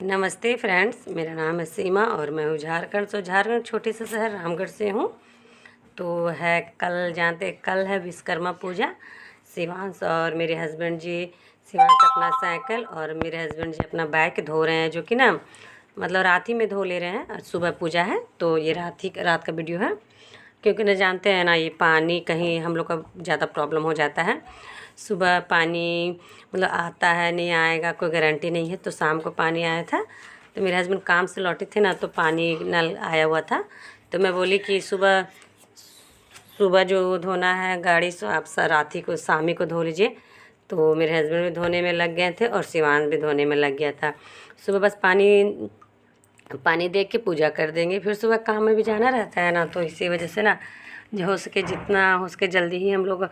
नमस्ते फ्रेंड्स, मेरा नाम है सीमा और मैं हूँ झारखंड छोटे से शहर रामगढ़ से हूँ। तो है कल जानते कल है विश्वकर्मा पूजा। शिवांश और मेरे हस्बैंड जी, शिवांश अपना साइकिल और मेरे हस्बैंड जी अपना बाइक धो रहे हैं, जो कि ना मतलब रात ही में धो ले रहे हैं। आज सुबह पूजा है तो ये रात का वीडियो है, क्योंकि ना जानते हैं ना, ये पानी कहीं हम लोग का ज़्यादा प्रॉब्लम हो जाता है। सुबह पानी मतलब आता है नहीं आएगा कोई गारंटी नहीं है। तो शाम को पानी आया था, तो मेरे हस्बैंड काम से लौटे थे ना, तो पानी नल आया हुआ था। तो मैं बोली कि सुबह सुबह जो धोना है गाड़ी, सो आप रात ही को शाम ही को धो लीजिए। तो मेरे हस्बैंड भी धोने में लग गए थे और शिवान भी धोने में लग गया था। सुबह बस पानी पानी दे के पूजा कर देंगे, फिर सुबह काम में भी जाना रहता है ना, तो इसी वजह से ना जो हो सके जितना हो सके जल्दी ही हम लोग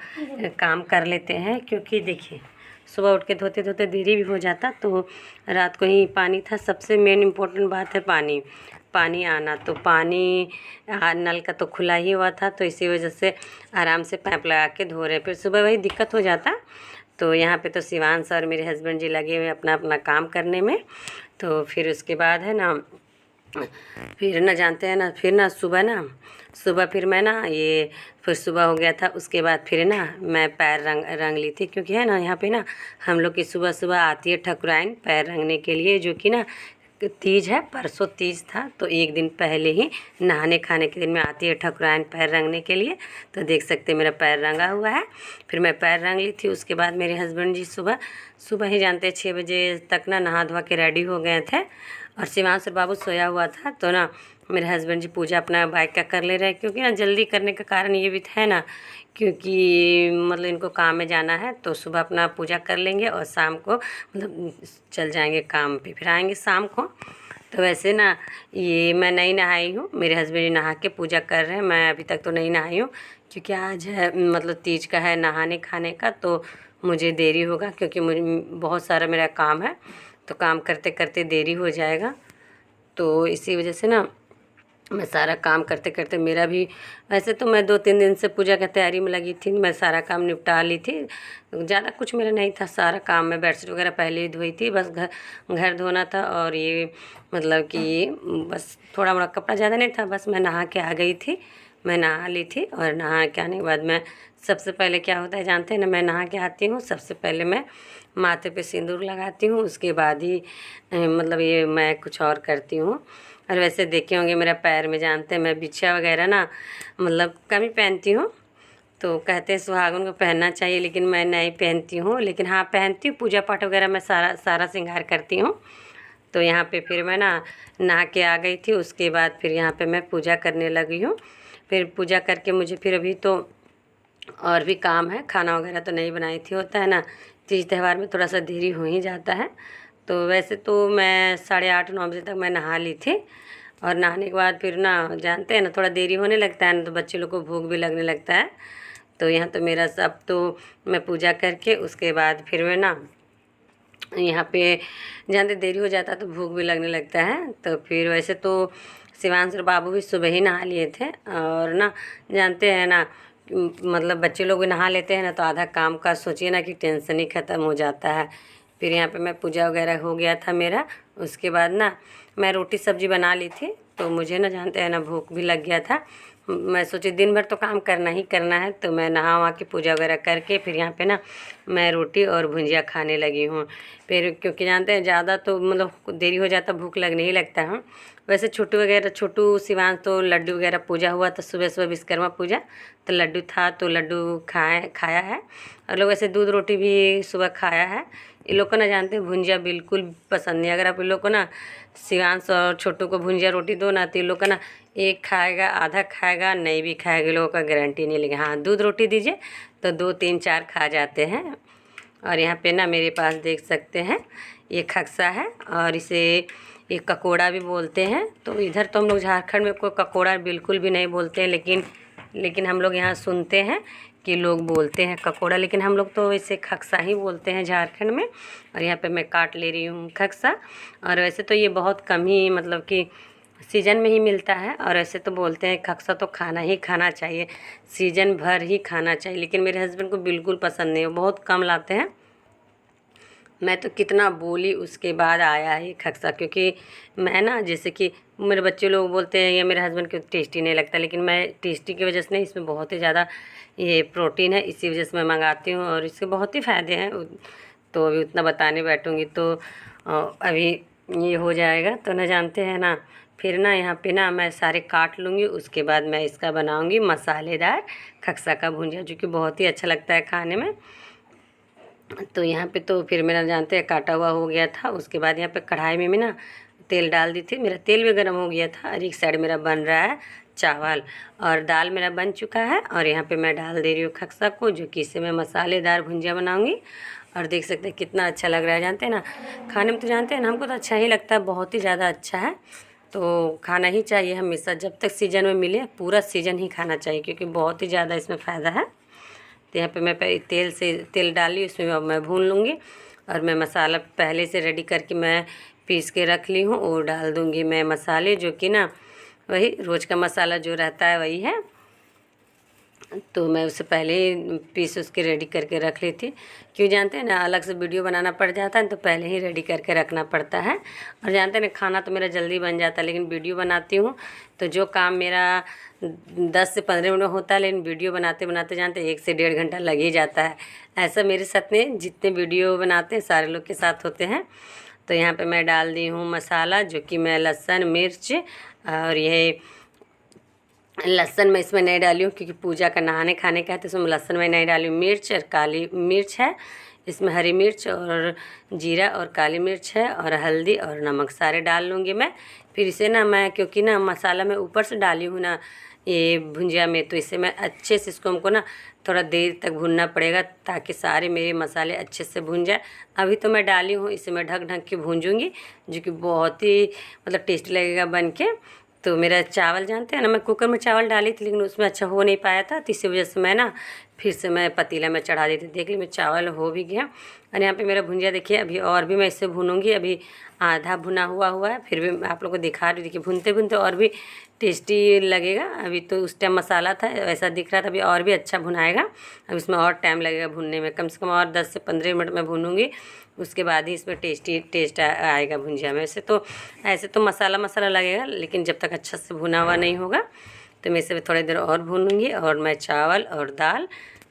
काम कर लेते हैं। क्योंकि देखिए सुबह उठ के धोते धोते देरी भी हो जाता, तो रात को ही पानी था। सबसे मेन इम्पोर्टेंट बात है पानी आना। तो पानी नल का तो खुला ही हुआ था, तो इसी वजह से आराम से पाइप लगा के धो रहे। फिर सुबह वही दिक्कत हो जाता। तो यहाँ पे तो शिवांश और मेरे हस्बैंड जी लगे हुए अपना अपना काम करने में। तो फिर उसके बाद है ना, फिर ना जानते हैं ना, फिर ना सुबह फिर मैं ना ये फिर सुबह हो गया था। उसके बाद फिर ना मैं पैर रंग ली थी, क्योंकि है ना यहाँ पे ना हम लोग की सुबह सुबह आती है ठकुराइन पैर रंगने के लिए, जो कि ना तीज है। परसों तीज था, तो एक दिन पहले ही नहाने खाने के दिन में आती है ठकुराइन पैर रंगने के लिए। तो देख सकते हैं मेरा पैर रंगा हुआ है। फिर मैं पैर रंग ली थी। उसके बाद मेरे हस्बैंड जी सुबह सुबह ही जानते हैं 6 बजे तक ना नहा धोवा के रेडी हो गए थे, और शिवांश और बाबू सोया हुआ था। तो ना मेरे हस्बैंड जी पूजा अपना बाइक का कर ले रहे हैं, क्योंकि ना जल्दी करने का कारण ये भी है ना, क्योंकि मतलब इनको काम में जाना है। तो सुबह अपना पूजा कर लेंगे और शाम को मतलब चल जाएंगे काम पे, फिर आएंगे शाम को। तो वैसे ना ये मैं नहीं नहाई हूँ, मेरे हस्बैंड जी नहा के पूजा कर रहे हैं। मैं अभी तक तो नहीं नहाई हूँ, क्योंकि आज है मतलब तीज का है नहाने खाने का, तो मुझे देरी होगा, क्योंकि मुझे बहुत सारा मेरा काम है। तो काम करते करते देरी हो जाएगा। तो इसी वजह से ना मैं सारा काम करते करते मेरा भी, वैसे तो मैं 2-3 दिन से पूजा की तैयारी में लगी थी। मैं सारा काम निपटा ली थी, ज़्यादा कुछ मेरा नहीं था। सारा काम मैं बेडशीट वगैरह पहले ही धोई थी, बस घर धोना था। और ये मतलब कि बस थोड़ा मोड़ा कपड़ा ज़्यादा नहीं था, बस मैं नहा के आ गई थी। मैं नहा ली थी, और नहा के आने के बाद मैं सबसे पहले क्या होता है जानते हैं ना, मैं नहा के आती हूँ, सबसे पहले मैं माथे पे सिंदूर लगाती हूँ। उसके बाद ही मतलब ये मैं कुछ और करती हूँ। और वैसे देखे होंगे मेरा पैर में जानते हैं मैं बिछिया वगैरह ना मतलब कम ही पहनती हूँ। तो कहते हैं सुहागन को पहनना चाहिए, लेकिन मैं नहीं पहनती हूँ। लेकिन हाँ पहनती हूँ, पूजा पाठ वगैरह मैं सारा श्रृंगार करती हूँ। तो यहाँ पे फिर मैं ना नहा के आ गई थी। उसके बाद फिर यहाँ पे मैं पूजा करने लगी हूँ। फिर पूजा करके मुझे फिर अभी तो और भी काम है, खाना वगैरह तो नहीं बनाई थी। होता है ना तीज त्यौहार में थोड़ा सा देरी हो ही जाता है। तो वैसे तो मैं 8:30-9 बजे तक मैं नहा ली थी। और नहाने के बाद फिर ना जानते हैं ना थोड़ा देरी होने लगता है ना, तो बच्चे लोग को भूख भी लगने लगता है। तो यहाँ तो मेरा सब तो मैं पूजा करके उसके बाद फिर मैं ना यहाँ पे जानते देरी हो जाता तो भूख भी लगने लगता है। तो फिर वैसे तो शिवांश और बाबू भी सुबह ही नहा लिए थे। और ना जानते हैं ना मतलब बच्चे लोग भी नहा लेते हैं ना, तो आधा काम का सोचिए ना कि टेंशन ही ख़त्म हो जाता है। फिर यहाँ पे मैं पूजा वगैरह हो गया था मेरा। उसके बाद ना मैं रोटी सब्जी बना ली थी, तो मुझे ना जानते हैं ना भूख भी लग गया था। मैं सोची दिन भर तो काम करना ही करना है, तो मैं नहा वहा के पूजा वगैरह करके फिर यहाँ पे ना मैं रोटी और भुंजिया खाने लगी हूँ। फिर क्योंकि जानते हैं ज़्यादा तो मतलब देरी हो जाता, भूख लगने ही लगता है। वैसे छोटू शिवांश तो लड्डू वगैरह पूजा हुआ था सुबह सुबह विश्वकर्मा पूजा, तो लड्डू था तो लड्डू खाया है। और लोग वैसे दूध रोटी भी सुबह खाया है। इन लोग को ना जानते हैं भुंजिया बिल्कुल पसंद नहीं। अगर आप इन लोग को ना शिवांश और छोटू को भुंजिया रोटी दो ना, तो इन लोग का ना एक खाएगा, आधा खाएगा, नहीं भी खाएगा, इन लोगों का गारंटी नहीं। लेकिन हाँ दूध रोटी दीजिए तो 2-3-4 खा जाते हैं। और यहाँ पे ना मेरे पास देख सकते हैं ये खक्सा है, और इसे ये ककोड़ा भी बोलते हैं। तो इधर तो हम लोग झारखंड में कोई ककोड़ा बिल्कुल भी नहीं बोलते हैं, लेकिन हम लोग यहाँ सुनते हैं कि लोग बोलते हैं ककोड़ा, लेकिन हम लोग तो इसे खक्सा ही बोलते हैं झारखंड में। और यहाँ पे मैं काट ले रही हूँ खक्सा। और वैसे तो ये बहुत कम ही मतलब कि सीजन में ही मिलता है, और ऐसे तो बोलते हैं खक्सा तो खाना ही खाना चाहिए, सीजन भर ही खाना चाहिए। लेकिन मेरे हस्बैंड को बिल्कुल पसंद नहीं है, वो बहुत कम लाते हैं। मैं तो कितना बोली उसके बाद आया है खक्सा, क्योंकि मैं ना जैसे कि मेरे बच्चे लोग बोलते हैं या मेरे हस्बैंड को टेस्टी नहीं लगता, लेकिन मैं टेस्टी की वजह से नहीं, इसमें बहुत ही ज़्यादा ये प्रोटीन है, इसी वजह से मैं मंगाती हूँ और इसके बहुत ही फ़ायदे हैं। तो अभी उतना बताने बैठूँगी तो अभी ये हो जाएगा तो ना, जानते हैं ना। फिर ना यहाँ पे ना मैं सारे काट लूँगी, उसके बाद मैं इसका बनाऊँगी मसालेदार खक्सा का भुंजिया, जो कि बहुत ही अच्छा लगता है खाने में। तो यहाँ पे तो फिर मेरा, जानते हैं, काटा हुआ हो गया था। उसके बाद यहाँ पे कढ़ाई में मैं ना तेल डाल दी थी, मेरा तेल भी गर्म हो गया था और एक साइड मेरा बन रहा है चावल और दाल मेरा बन चुका है। और यहाँ पे मैं डाल दे रही हूँ खक्सा को, जो कि इससे मैं मसालेदार भुंजिया बनाऊँगी। और देख सकते हैं कितना अच्छा लग रहा है, जानते हैं ना। खाने में तो जानते हैं ना, हमको तो अच्छा ही लगता है, बहुत ही ज़्यादा अच्छा है। तो खाना ही चाहिए हमेशा, जब तक सीज़न में मिले पूरा सीज़न ही खाना चाहिए, क्योंकि बहुत ही ज़्यादा इसमें फ़ायदा है। तो यहाँ पे मैं तेल डाली, उसमें अब मैं भून लूँगी। और मैं मसाला पहले से रेडी करके मैं पीस के रख ली हूँ, और डाल दूँगी मैं मसाले, जो कि ना वही रोज़ का मसाला जो रहता है वही है। तो मैं उससे पहले ही पीस उसके रेडी करके रख ली थी, क्यों जानते हैं ना, अलग से वीडियो बनाना पड़ जाता है तो पहले ही रेडी करके रखना पड़ता है। और जानते हैं ना, खाना तो मेरा जल्दी बन जाता है, लेकिन वीडियो बनाती हूँ तो जो काम मेरा 10 से 15 मिनट में होता है, लेकिन वीडियो बनाते बनाते जानते हैं 1 से 1.5 घंटा लग ही जाता है। ऐसा मेरे साथ में जितने वीडियो बनाते हैं सारे लोग के साथ होते हैं। तो यहाँ पर मैं डाल दी हूँ मसाला, जो कि मैं लहसुन मिर्च, और यह लहसुन मैं इसमें नहीं डाली हूँ क्योंकि पूजा का नहाने खाने का है, तो इसमें लहसुन मैं नहीं डाली हूँ। मिर्च और काली मिर्च है इसमें, हरी मिर्च और जीरा और काली मिर्च है, और हल्दी और नमक सारे डाल लूँगी मैं। फिर इसे ना मैं, क्योंकि ना मसाला मैं ऊपर से डाली हूँ ना ये भुंजिया में, तो इसे मैं अच्छे से, इसको हमको ना थोड़ा देर तक भूनना पड़ेगा, ताकि सारे मेरे मसाले अच्छे से भून जाए। अभी तो मैं डाली हूँ, इसे मैं ढक ढक के भूंजूँगी, जो कि बहुत ही मतलब टेस्टी लगेगा बन के। तो मेरा चावल, जानते हैं ना, मैं कुकर में चावल डाली थी, लेकिन उसमें अच्छा हो नहीं पाया था, तो इसी वजह से मैं ना फिर से मैं पतीला में चढ़ा दी थी। देख ली, मेरा चावल हो भी गया। और यहाँ पे मेरा भुंजिया देखिए, अभी और भी मैं इससे भूनूंगी। अभी आधा भुना हुआ है, फिर भी मैं आप लोगों को दिखा रही हूँ। देखिए भूनते भूनते और भी टेस्टी लगेगा। अभी तो उस टाइम मसाला था ऐसा दिख रहा था, अभी और भी अच्छा भुनाएगा। अब इसमें और टाइम लगेगा भुनने में, कम से कम और 10 से 15 मिनट में भूनूंगी, उसके बाद ही इसमें टेस्ट आएगा भुंजिया में। ऐसे तो मसाला मसाला लगेगा, लेकिन जब तक अच्छा से भुना हुआ नहीं होगा, तो मैं इसे थोड़ी देर और भूनूंगी। और मैं चावल और दाल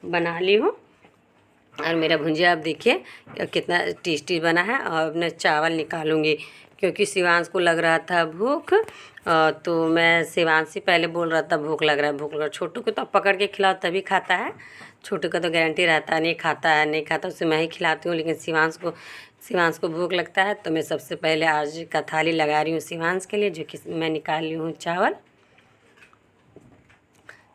बना ली हूँ, और मेरा भुंजिया आप देखिए कितना टेस्टी बना है। और मैं चावल निकालूंगी, क्योंकि शिवांश को लग रहा था भूख, तो मैं, शिवांश ही पहले बोल रहा था भूख लग रहा है, भूख लग रहा है। छोटू को तो आप पकड़ के खिलाओ तभी खाता है, छोटू का तो गारंटी रहता है नहीं खाता है, नहीं खाता, उसे मैं ही खिलाती हूँ। लेकिन शिवांश को भूख लगता है, तो मैं सबसे पहले आज का थाली लगा रही हूँ शिवांश के लिए, जो कि मैं निकाल ली हूँ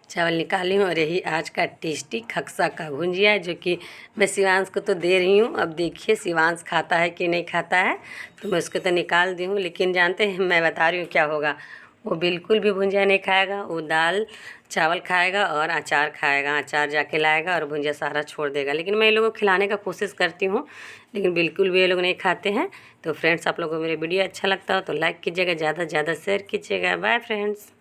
चावल निकाली हूँ। और यही आज का टेस्टी खक्सा का भुंजिया है, जो कि मैं शिवांश को तो दे रही हूँ। अब देखिए शिवांश खाता है कि नहीं खाता है, तो मैं उसको तो निकाल दी हूँ, लेकिन जानते हैं, मैं बता रही हूँ क्या होगा। वो बिल्कुल भी भुंजिया नहीं खाएगा, वो दाल चावल खाएगा और अचार खाएगा, अचार जाके लाएगा, और भुंजिया सारा छोड़ देगा। लेकिन मैं इन लोगों को खिलाने का कोशिश करती हूँ, लेकिन बिल्कुल भी ये लोग नहीं खाते हैं। तो फ्रेंड्स, आप लोगों को मेरे वीडियो अच्छा लगता हो तो लाइक कीजिएगा, ज़्यादा से ज़्यादा शेयर कीजिएगा। Bye friends.